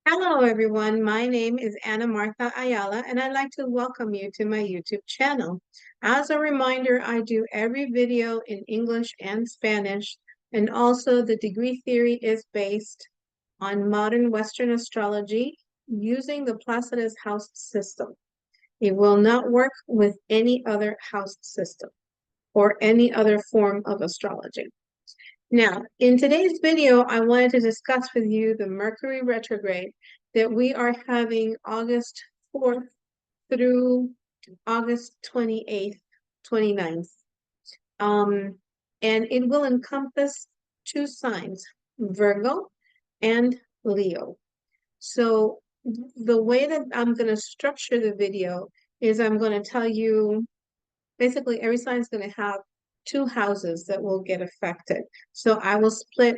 Hello, everyone. My name is Ana Martha Ayala, and I'd like to welcome you to my YouTube channel. As a reminder, I do every video in English and Spanish, and also the degree theory is based on modern Western astrology using the Placidus house system. It will not work with any other house system or any other form of astrology. Now, in today's video, I wanted to discuss with you the Mercury retrograde that we are having August 4th through August 28th, 29th. And it will encompass two signs, Virgo and Leo. So the way that I'm going to structure the video is I'm going to tell you basically every sign is going to have two houses that will get affected. So I will split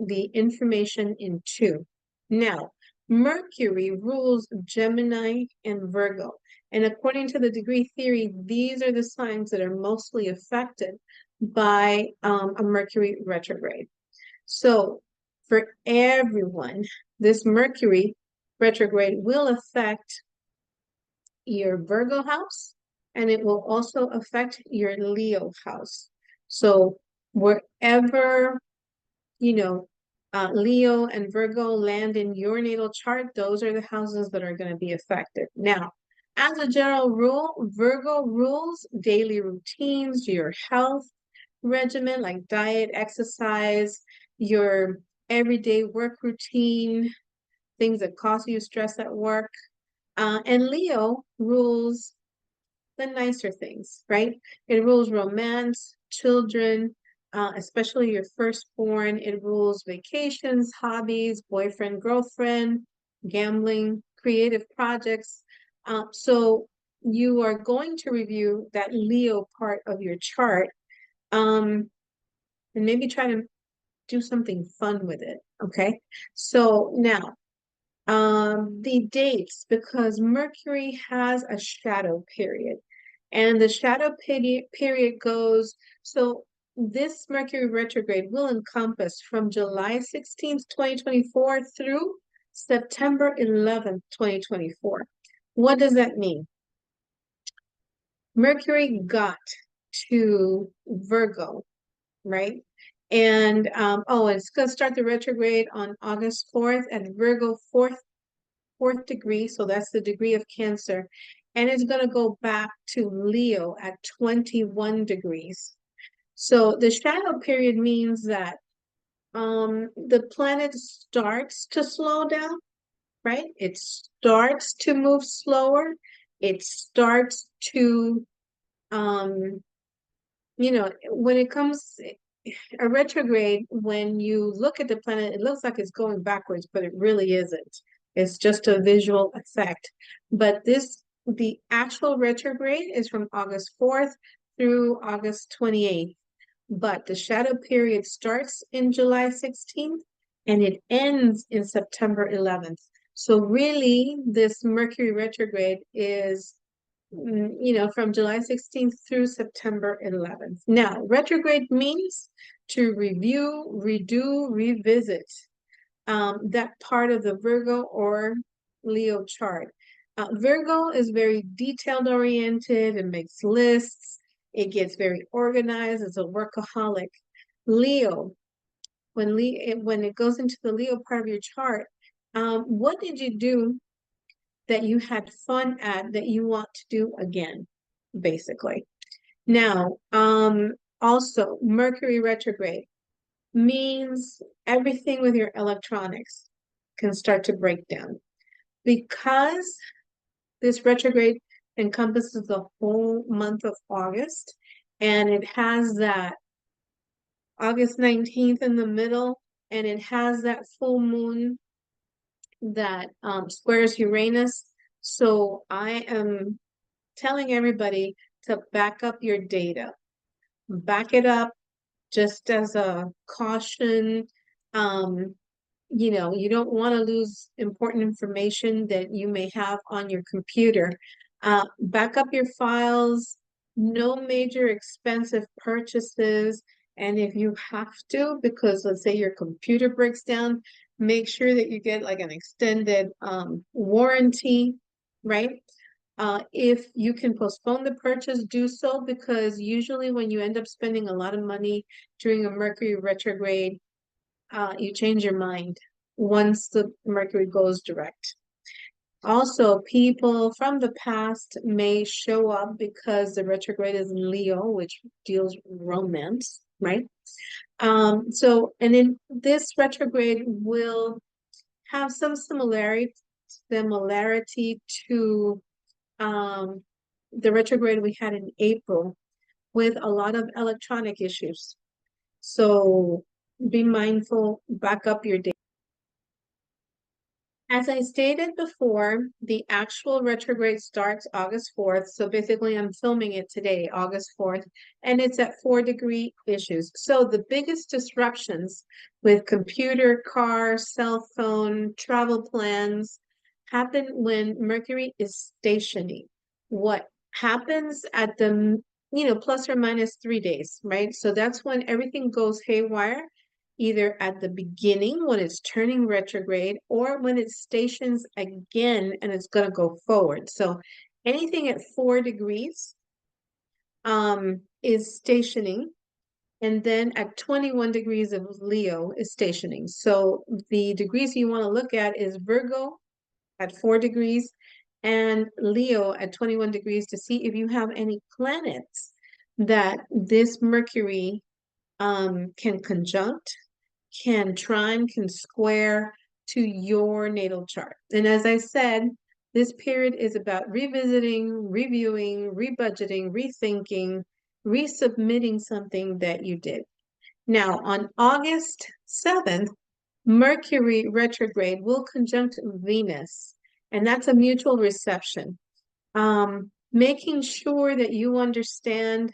the information in two. Now, Mercury rules Gemini and Virgo. And according to the degree theory, these are the signs that are mostly affected by a Mercury retrograde. So for everyone, this Mercury retrograde will affect your Virgo house, and it will also affect your Leo house. So wherever, Leo and Virgo land in your natal chart, those are the houses that are going to be affected. Now, as a general rule, Virgo rules daily routines, your health regimen, like diet, exercise, your everyday work routine, things that cause you stress at work. And Leo rules the nicer things, right? It rules romance, children, especially your firstborn. It rules vacations, hobbies, boyfriend, girlfriend, gambling, creative projects. So you are going to review that Leo part of your chart, and maybe try to do something fun with it. Okay. So now, the dates, because Mercury has a shadow period. And the shadow period goes, so this Mercury retrograde will encompass from July 16th, 2024 through September 11th, 2024. What does that mean? Mercury got to Virgo, right? And it's going to start the retrograde on August 4th at Virgo fourth degree, so that's the degree of Cancer, and it's going to go back to Leo at 21 degrees. So the shadow period means that the planet starts to slow down, right? It starts to move slower. It starts to, when it comes a retrograde, when you look at the planet, it looks like it's going backwards, but it really isn't. It's just a visual effect. But the actual retrograde is from August 4th through August 28th. But the shadow period starts in July 16th and it ends in September 11th. So really, this Mercury retrograde is from July 16th through September 11th. Now, retrograde means to review, redo, revisit that part of the Virgo or Leo chart. Virgo is very detailed oriented and makes lists. It gets very organized. It's a workaholic. Leo, when it goes into the Leo part of your chart, what did you do that you had fun at that you want to do again, basically? Now, also Mercury retrograde means everything with your electronics can start to break down because this retrograde encompasses the whole month of August, and it has that August 19th in the middle, and it has that full moon that squares Uranus. So I am telling everybody to back up your data. Back it up just as a caution. You don't want to lose important information that you may have on your computer. Back up your files, no major expensive purchases. And if you have to, because let's say your computer breaks down, make sure that you get like an extended warranty, right? If you can postpone the purchase, do so, because usually when you end up spending a lot of money during a Mercury retrograde, you change your mind once the Mercury goes direct. Also, people from the past may show up because the retrograde is in Leo, which deals with romance, right? And then this retrograde will have some similarity to um, the retrograde we had in April with a lot of electronic issues. So be mindful, back up your day. As I stated before, the actual retrograde starts August 4th. So basically, I'm filming it today, August 4th, and it's at 4-degree issues. So the biggest disruptions with computer, car, cell phone, travel plans happen when Mercury is stationing. What happens at the, plus or minus 3 days, right? So that's when everything goes haywire, either at the beginning when it's turning retrograde or when it stations again and it's going to go forward. So anything at 4 degrees is stationing. And then at 21 degrees of Leo is stationing. So the degrees you want to look at is Virgo at 4 degrees and Leo at 21 degrees to see if you have any planets that this Mercury can conjunct, can trine, can square to your natal chart. And as I said, this period is about revisiting, reviewing, rebudgeting, rethinking, resubmitting something that you did. Now, on August 7th, Mercury retrograde will conjunct Venus, and that's a mutual reception. Making sure that you understand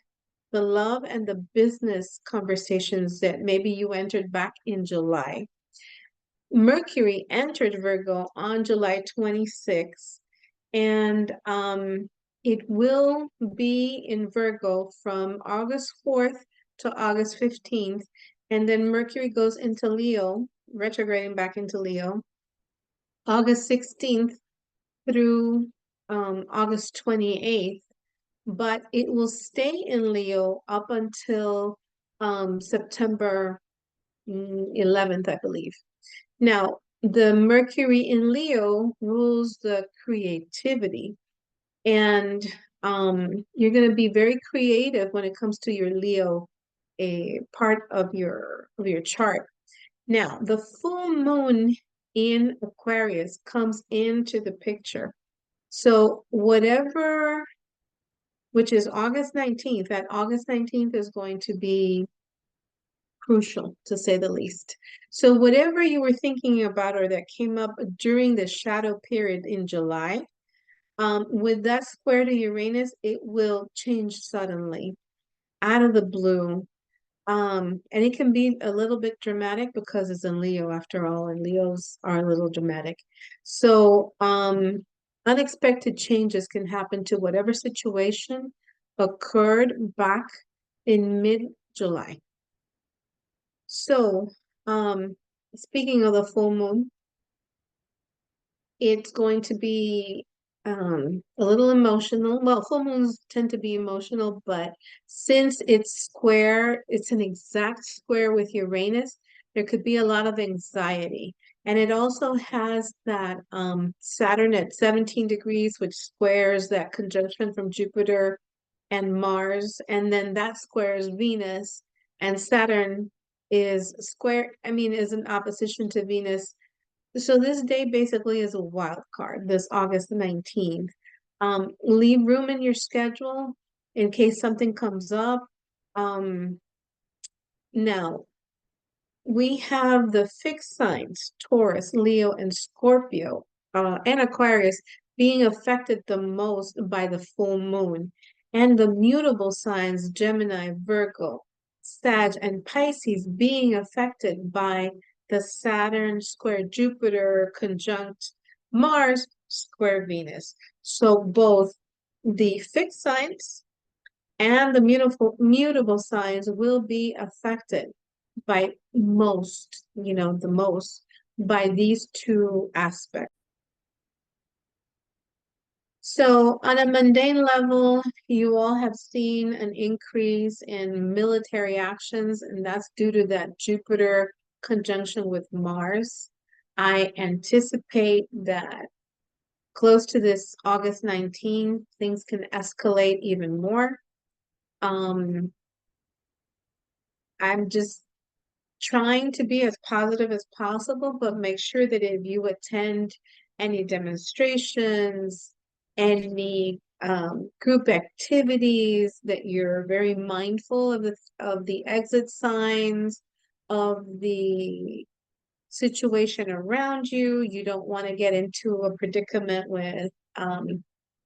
the love and the business conversations that maybe you entered back in July. Mercury entered Virgo on July 26th, and it will be in Virgo from August 4th to August 15th. And then Mercury goes into Leo, retrograding back into Leo, August 16th through August 28th. But it will stay in Leo up until September 11th, I believe. Now, the Mercury in Leo rules the creativity, and you're going to be very creative when it comes to your Leo, a part of your chart. Now, the full moon in Aquarius comes into the picture. So whatever, which is August 19th, that August 19th is going to be crucial, to say the least. So whatever you were thinking about or that came up during the shadow period in July, with that square to Uranus, it will change suddenly, out of the blue. And it can be a little bit dramatic because it's in Leo after all, and Leos are a little dramatic. So unexpected changes can happen to whatever situation occurred back in mid-July. So, speaking of the full moon, it's going to be a little emotional. Well, full moons tend to be emotional, but since it's square, it's an exact square with Uranus, there could be a lot of anxiety. And it also has that Saturn at 17 degrees, which squares that conjunction from Jupiter and Mars, and then that squares Venus, and Saturn is in opposition to Venus. So this day basically is a wild card, this August 19th. Leave room in your schedule in case something comes up. Now, we have the fixed signs, Taurus, Leo, and Scorpio, and Aquarius being affected the most by the full moon, and the mutable signs, Gemini, Virgo, Sag, and Pisces being affected by the Saturn square Jupiter conjunct Mars square Venus. So both the fixed signs and the mutable signs will be affected by the most by these two aspects. So on a mundane level, you all have seen an increase in military actions, and that's due to that Jupiter conjunction with Mars. I anticipate that close to this August 19th, things can escalate even more. I'm just trying to be as positive as possible, but make sure that if you attend any demonstrations, any group activities, that you're very mindful of the exit signs, of the situation around you. You don't want to get into a predicament with an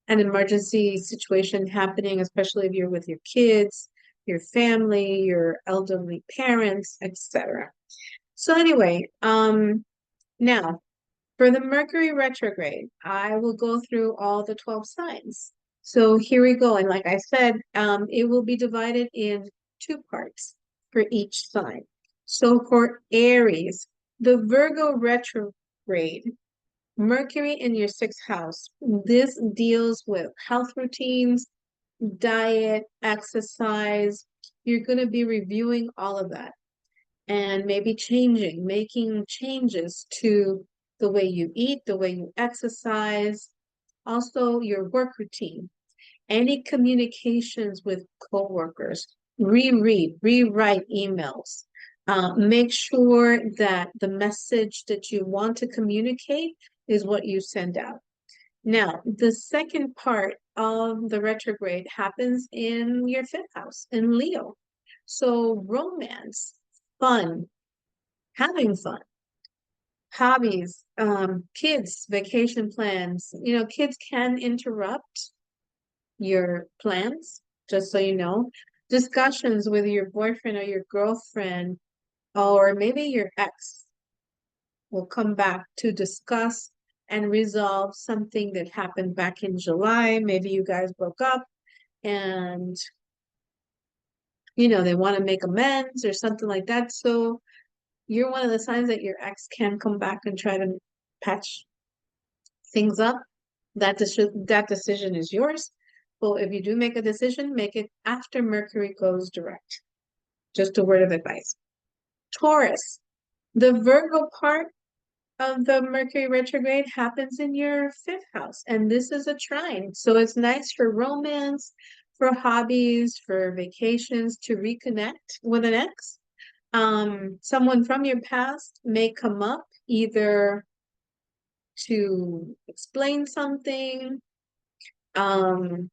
emergency situation happening, especially if you're with your kids, your family, your elderly parents, etc. So anyway, now for the Mercury retrograde, I will go through all the 12 signs. So here we go. And like I said, it will be divided in two parts for each sign. So for Aries, the Virgo retrograde, Mercury in your sixth house. This deals with health routines, diet, exercise. You're going to be reviewing all of that and maybe making changes to the way you eat, the way you exercise, also your work routine, any communications with coworkers, rewrite emails. Make sure that the message that you want to communicate is what you send out. Now, the second part of the retrograde happens in your fifth house, in Leo. So romance, fun, having fun, hobbies, kids, vacation plans. You know, kids can interrupt your plans, just so you know. Discussions with your boyfriend or your girlfriend, or maybe your ex will come back to discuss and resolve something that happened back in July. Maybe you guys broke up and, you know, they want to make amends or something like that. So you're one of the signs that your ex can come back and try to patch things up. That decision is yours. But if you do make a decision, make it after Mercury goes direct. Just a word of advice. Taurus, the Virgo part of the Mercury retrograde happens in your fifth house, and this is a trine. So it's nice for romance, for hobbies, for vacations, to reconnect with an ex. Someone from your past may come up either to explain something, to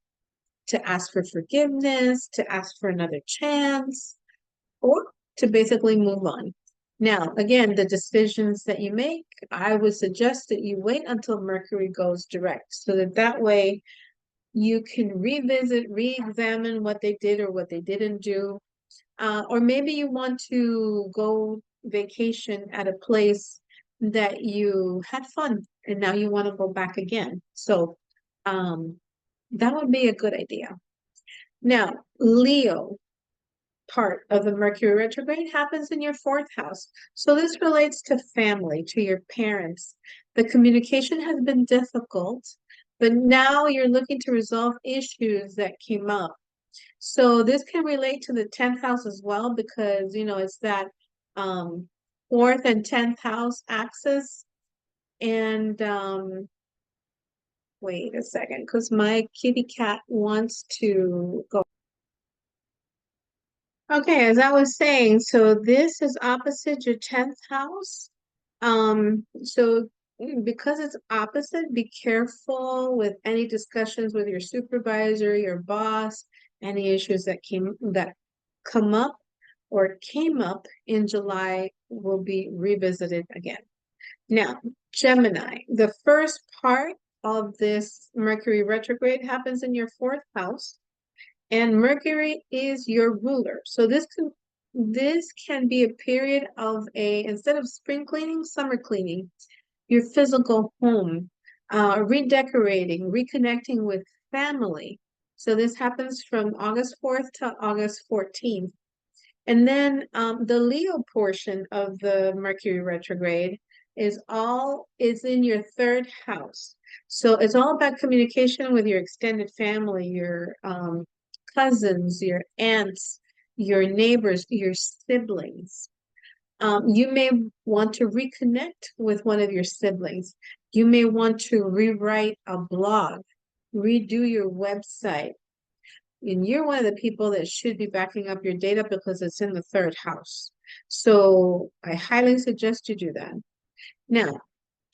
ask for forgiveness, to ask for another chance, or to basically move on. Now, again, the decisions that you make, I would suggest that you wait until Mercury goes direct, so that way you can revisit, re-examine what they did or what they didn't do. Or maybe you want to go vacation at a place that you had fun and now you want to go back again. So that would be a good idea. Now, Leo part of the Mercury retrograde happens in your fourth house. So this relates to family, to your parents. The communication has been difficult, but now you're looking to resolve issues that came up. So this can relate to the 10th house as well, because, you know, it's that fourth and 10th house axis. And wait a second, because my kitty cat wants to go. Okay, as I was saying, so this is opposite your 10th house. So because it's opposite, be careful with any discussions with your supervisor, your boss, any issues that come up or came up in July will be revisited again. Now, Gemini, the first part of this Mercury retrograde happens in your fourth house. And Mercury is your ruler. So this can be a period of instead of spring cleaning, summer cleaning, your physical home, redecorating, reconnecting with family. So this happens from August 4th to August 14th. And then the Leo portion of the Mercury retrograde is in your third house. So it's all about communication with your extended family, your cousins, your aunts, your neighbors, your siblings. You may want to reconnect with one of your siblings. You may want to rewrite a blog, redo your website. And you're one of the people that should be backing up your data because it's in the third house. So I highly suggest you do that. Now,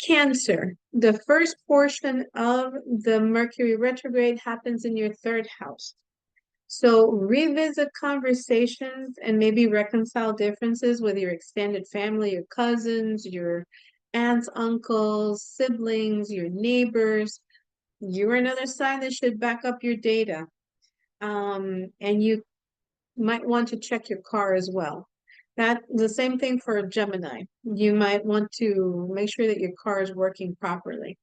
Cancer, the first portion of the Mercury retrograde happens in your third house. So revisit conversations and maybe reconcile differences with your extended family, your cousins, your aunts, uncles, siblings, your neighbors. You're another sign that should back up your data. And you might want to check your car as well. That the same thing for Gemini. You might want to make sure that your car is working properly.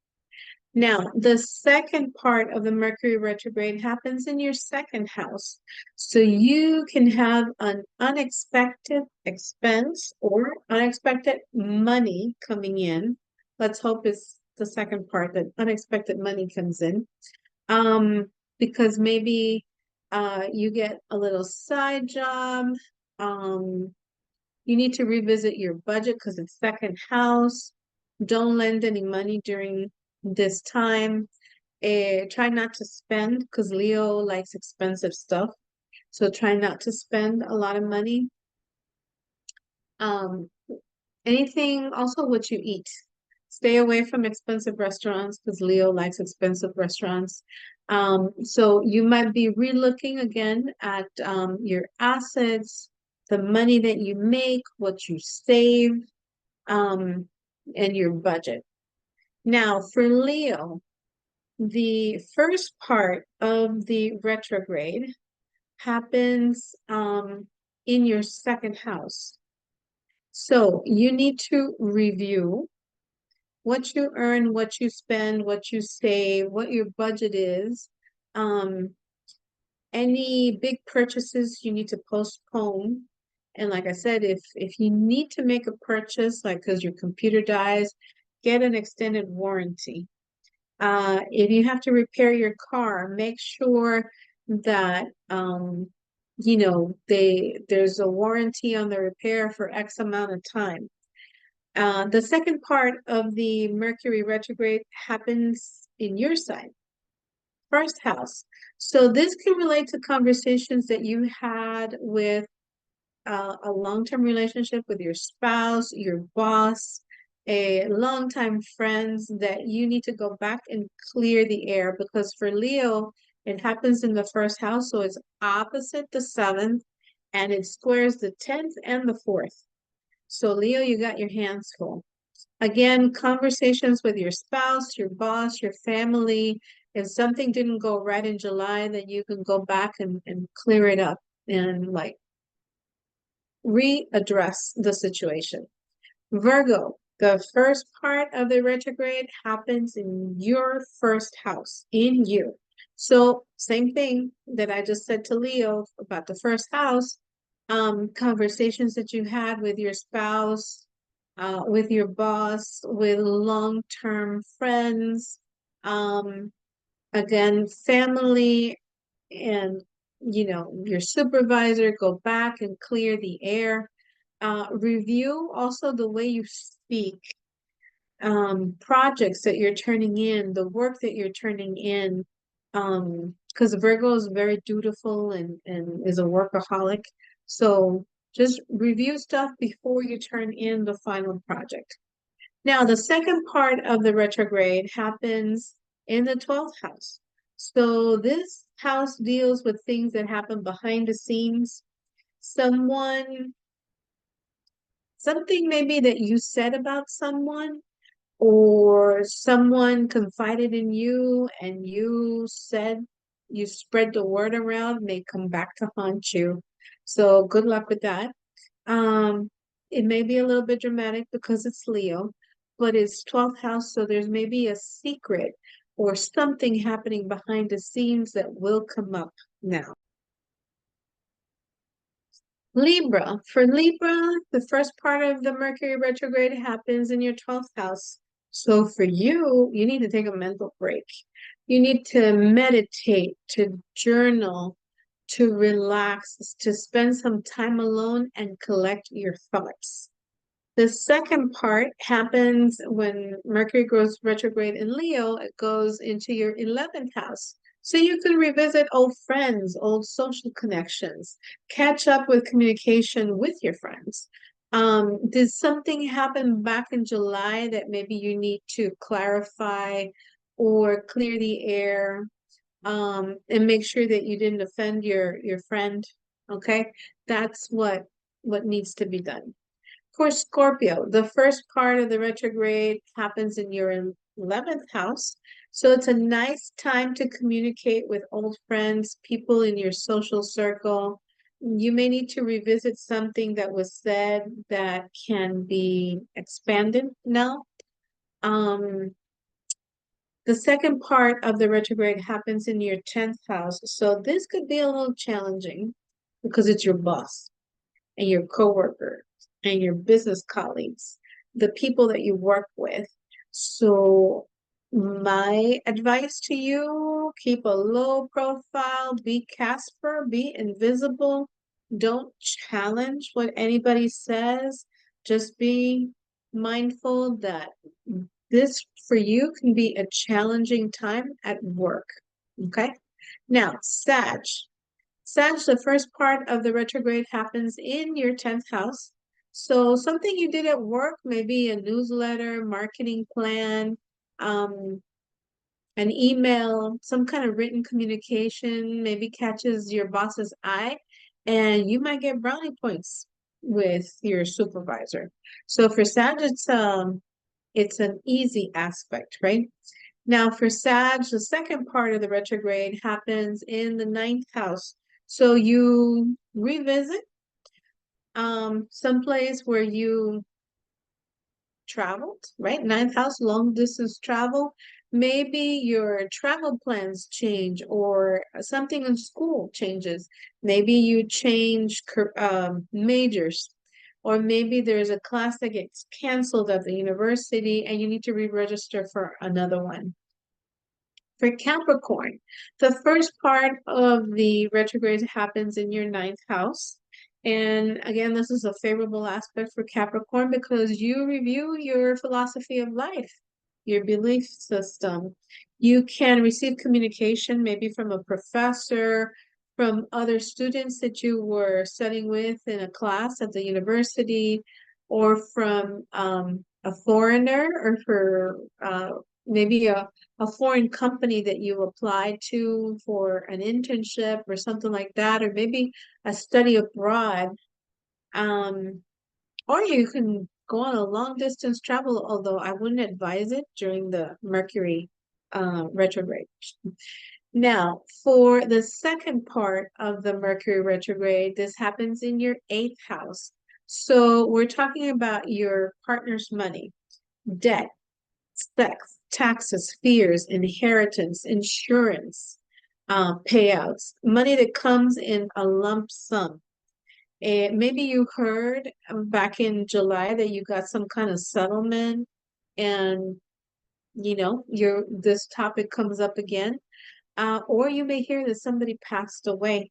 Now, the second part of the Mercury retrograde happens in your second house. So you can have an unexpected expense or unexpected money coming in. Let's hope it's the second part that unexpected money comes in. Because maybe you get a little side job. You need to revisit your budget because it's second house. Don't lend any money during this time. Try not to spend because Leo likes expensive stuff. So try not to spend a lot of money. Um, Anything, also what you eat. Stay away from expensive restaurants because Leo likes expensive restaurants. So you might be relooking again at your assets, the money that you make, what you save, and your budget. Now, for Leo, the first part of the retrograde happens in your second house. So you need to review what you earn, what you spend, what you save, what your budget is. Any big purchases you need to postpone. And like I said, if you need to make a purchase, like because your computer dies, get an extended warranty. If you have to repair your car, make sure that there's a warranty on the repair for X amount of time. The second part of the Mercury retrograde happens in your sign, first house. So this can relate to conversations that you had with a long-term relationship with your spouse, your boss, a longtime friends that you need to go back and clear the air because for Leo, it happens in the first house, so it's opposite the seventh and it squares the 10th and the 4th. So Leo, you got your hands full. Again, conversations with your spouse, your boss, your family. If something didn't go right in July, then you can go back and clear it up and like readdress the situation. Virgo, the first part of the retrograde happens in your first house, in you. So same thing that I just said to Leo about the first house, conversations that you had with your spouse, with your boss, with long-term friends, again, family and your supervisor, go back and clear the air. Review also the way you speak, projects that you're turning in, the work that you're turning in, because Virgo is very dutiful and is a workaholic. So just review stuff before you turn in the final project. Now, the second part of the retrograde happens in the 12th house. So this house deals with things that happen behind the scenes. Something maybe that you said about someone, or someone confided in you and you spread the word around, may come back to haunt you. So good luck with that. It may be a little bit dramatic because it's Leo, but it's 12th house, so there's maybe a secret or something happening behind the scenes that will come up now. Libra. For Libra, the first part of the Mercury retrograde happens in your 12th house. So for you, you need to take a mental break. You need to meditate, to journal, to relax, to spend some time alone and collect your thoughts. The second part happens when Mercury goes retrograde in Leo, it goes into your 11th house. So you can revisit old friends, old social connections, catch up with communication with your friends. Did something happen back in July that maybe you need to clarify or clear the air, and make sure that you didn't offend your friend? Okay, that's what needs to be done. For Scorpio, the first part of the retrograde happens in your 11th house. So it's a nice time to communicate with old friends, people in your social circle. You may need to revisit something that was said that can be expanded now. Um, the second part of the retrograde happens in your 10th house. So this could be a little challenging because it's your boss and your coworkers and your business colleagues, the people that you work with. So my advice to you, keep a low profile, be Casper, be invisible. Don't challenge what anybody says. Just be mindful that this for you can be a challenging time at work. Okay. Now, Sag, the first part of the retrograde happens in your 10th house. So something you did at work, maybe a newsletter, marketing plan, um, an email, some kind of written communication, maybe catches your boss's eye, and you might get brownie points with your supervisor. So for Sag, it's an easy aspect, right? Now, for Sag, the second part of the retrograde happens in the 9th house. So you revisit some place where you traveled, right? 9th house, long distance travel. Maybe your travel plans change or something in school changes. Maybe you change majors, or maybe there's a class that gets canceled at the university and you need to re-register for another one. For Capricorn, the first part of the retrograde happens in your 9th house. And again, this is a favorable aspect for Capricorn because you review your philosophy of life, your belief system. You can receive communication maybe from a professor, from other students that you were studying with in a class at the university, or from a foreigner, or for maybe a foreign company that you applied to for an internship or something like that, or maybe a study abroad. Um, or you can go on a long distance travel, although I wouldn't advise it during the Mercury retrograde. Now, for the second part of the Mercury retrograde, this happens in your 8th house. So we're talking about your partner's money, debt, sex, taxes, fears, inheritance, insurance, payouts, money that comes in a lump sum. And maybe you heard back in July that you got some kind of settlement, and your this topic comes up again. Or you may hear that somebody passed away.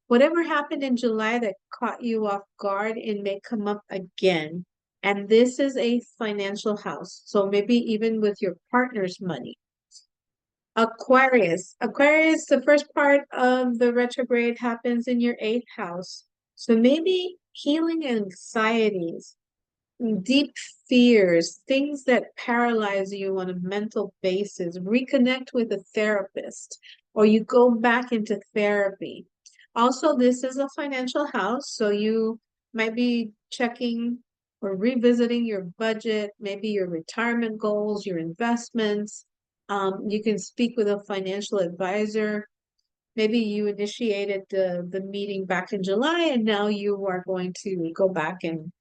Whatever happened in July that caught you off guard, it may come up again. And this is a financial house. So maybe even with your partner's money. Aquarius, the first part of the retrograde happens in your 8th house. So maybe healing anxieties, deep fears, things that paralyze you on a mental basis, reconnect with a therapist, or you go back into therapy. Also, this is a financial house, so you might be checking or revisiting your budget, maybe your retirement goals, your investments. You can speak with a financial advisor. Maybe you initiated the meeting back in July and now you are going to go back and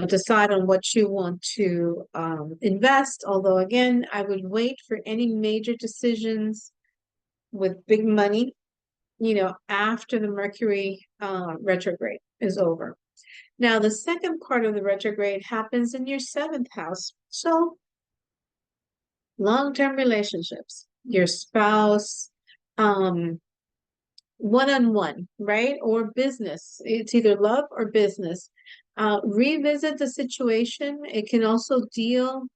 decide on what you want to invest. Although again, I would wait for any major decisions with big money after the Mercury retrograde is over. Now, the second part of the retrograde happens in your seventh house. So, long-term relationships, your spouse, um, one-on-one, right? Or business. It's either love or business. Revisit the situation. It can also deal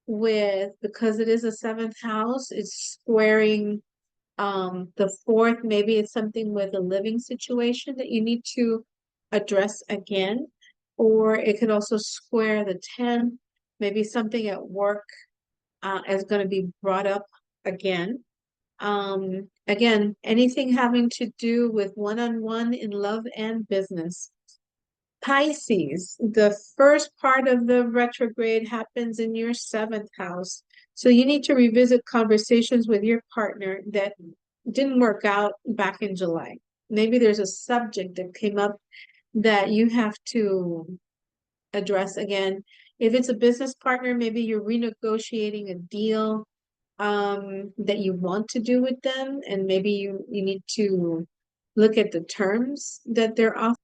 with, because it is a seventh house, it's squaring the fourth. Maybe it's something with a living situation that you need to address again, or it could also square the 10. Maybe something at work is going to be brought up again. Again, anything having to do with one-on-one in love and business. Pisces, the first part of the retrograde happens in your seventh house. So you need to revisit conversations with your partner that didn't work out back in July. Maybe there's a subject that came up that you have to address again. If it's a business partner, maybe you're renegotiating a deal that you want to do with them, and maybe you need to look at the terms that they're offering.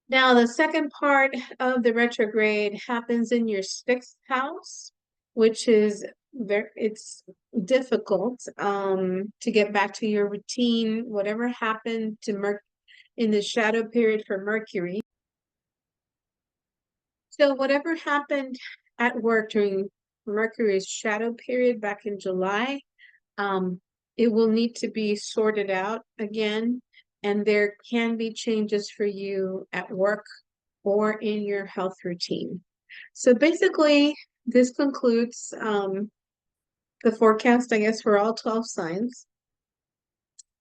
Now, the second part of the retrograde happens in your sixth house, which is it's difficult to get back to your routine, whatever happened to in the shadow period for Mercury. So whatever happened at work during Mercury's shadow period back in July, it will need to be sorted out again, and there can be changes for you at work or in your health routine. So basically, this concludes the forecast, I guess, for all 12 signs.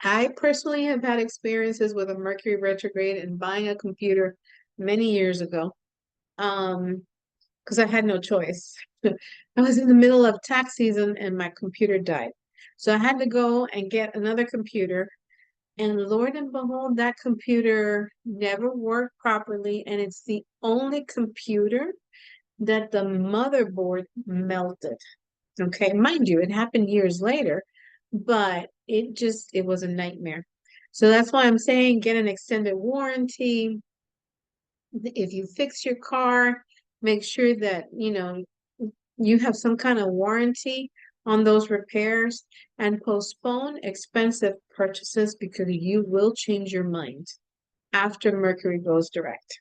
I personally have had experiences with a Mercury retrograde and buying a computer many years ago, because I had no choice. I was in the middle of tax season and my computer died. So I had to go and get another computer. And Lord and behold, that computer never worked properly. And it's the only computer that the motherboard melted. Okay, mind you, it happened years later, but it was a nightmare. So that's why I'm saying get an extended warranty. If you fix your car, make sure that, you have some kind of warranty on those repairs, and postpone expensive purchases because you will change your mind after Mercury goes direct.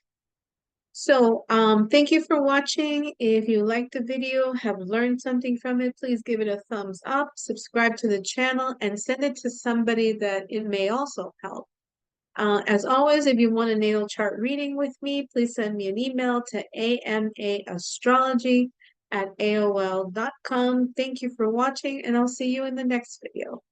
So, thank you for watching. If you liked the video, have learned something from it, please give it a thumbs up, subscribe to the channel, and send it to somebody that it may also help. As always, if you want a natal chart reading with me, please send me an email to amaastrology@aol.com. Thank you for watching, and I'll see you in the next video.